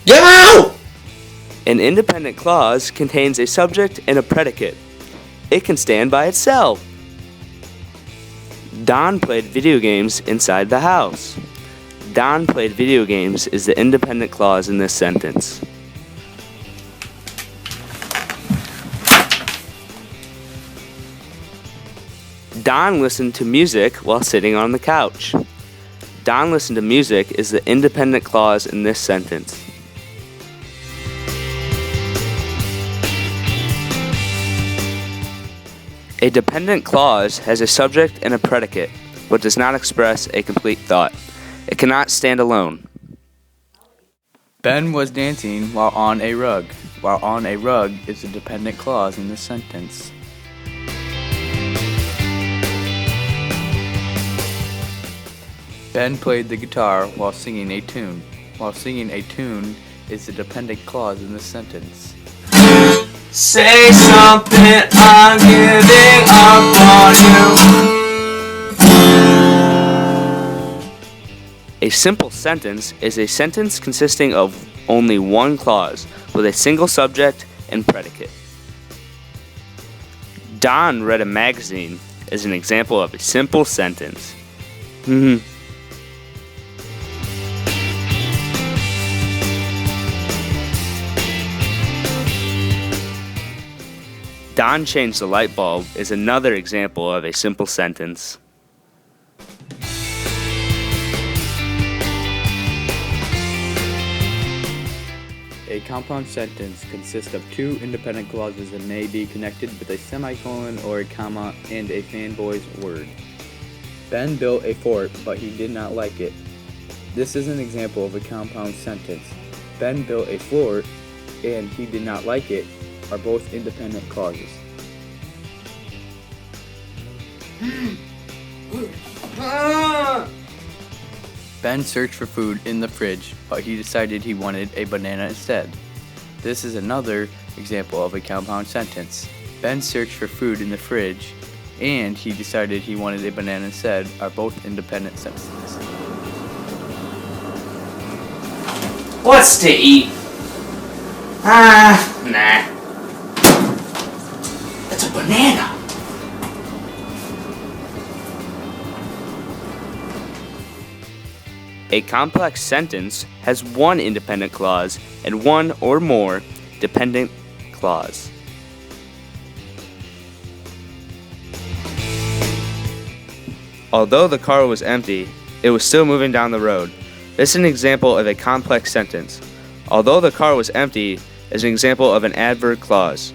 Get out! An independent clause contains a subject and a predicate. It can stand by itself. Don played video games inside the house. Don played video games is the independent clause in this sentence. Don listened to music while sitting on the couch. Don listened to music is the independent clause in this sentence. A dependent clause has a subject and a predicate, but does not express a complete thought. It cannot stand alone. Ben was dancing while on a rug. While on a rug is a dependent clause in this sentence. Ben played the guitar while singing a tune. While singing a tune is the dependent clause in this sentence. Say something, I'm giving up on you. A simple sentence is a sentence consisting of only one clause with a single subject and predicate. Don read a magazine is an example of a simple sentence. Don changed the light bulb is another example of a simple sentence. A compound sentence consists of two independent clauses and may be connected with a semicolon or a comma and a fanboy's word. Ben built a fort, but he did not like it. This is an example of a compound sentence. Ben built a fort and he did not like it are both independent clauses. Ben searched for food in the fridge, but he decided he wanted a banana instead. This is another example of a compound sentence. Ben searched for food in the fridge, and he decided he wanted a banana instead are both independent sentences. What's to eat? Nah. It's a banana. A complex sentence has one independent clause and one or more dependent clause. Although the car was empty, it was still moving down the road. This is an example of a complex sentence. Although the car was empty is an example of an adverb clause.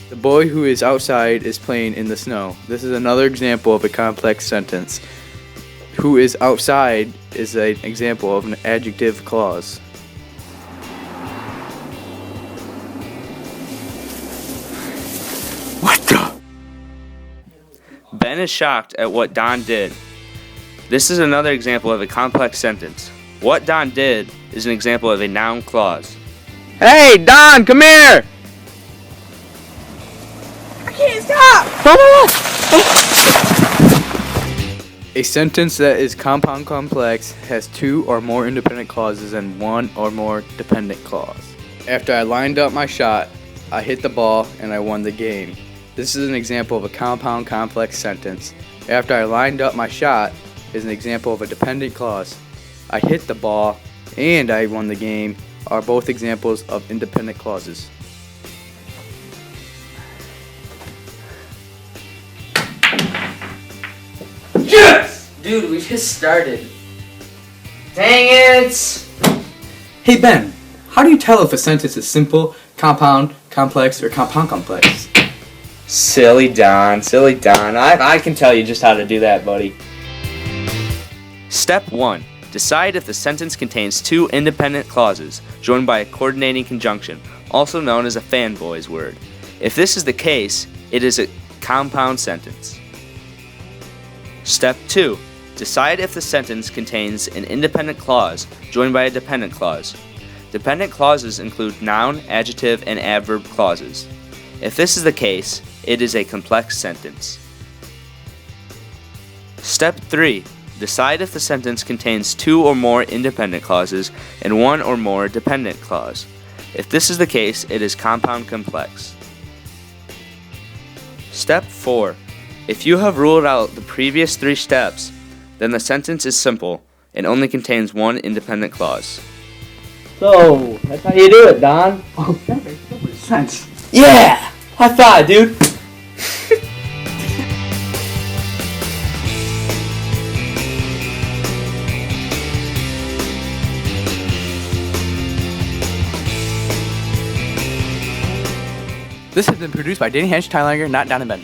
The boy who is outside is playing in the snow. This is another example of a complex sentence. Who is outside is an example of an adjective clause. What the? Ben is shocked at what Don did. This is another example of a complex sentence. What Don did is an example of a noun clause. Hey, Don, come here! I can't stop! A sentence that is compound complex has two or more independent clauses and one or more dependent clause. After I lined up my shot, I hit the ball and I won the game. This is an example of a compound complex sentence. After I lined up my shot is an example of a dependent clause. I hit the ball and I won the game are both examples of independent clauses. Yes! Dude, we just started. Dang it! Hey Ben, how do you tell if a sentence is simple, compound, complex, or compound complex? Silly Don. I can tell you just how to do that, buddy. Step 1. Decide if the sentence contains two independent clauses joined by a coordinating conjunction, also known as a fanboy's word. If this is the case, it is a compound sentence. Step 2. Decide if the sentence contains an independent clause joined by a dependent clause. Dependent clauses include noun, adjective, and adverb clauses. If this is the case, it is a complex sentence. Step 3. Decide if the sentence contains 2 or more independent clauses and 1 or more dependent clause. If this is the case, it is compound complex. Step 4. If you have ruled out the previous 3 steps, then the sentence is simple and only contains 1 independent clause. So, that's how you do it, Don. Oh, that makes so much sense. Yeah! High five, dude. This has been produced by Danny Hench, Tyler, not Don&Ben.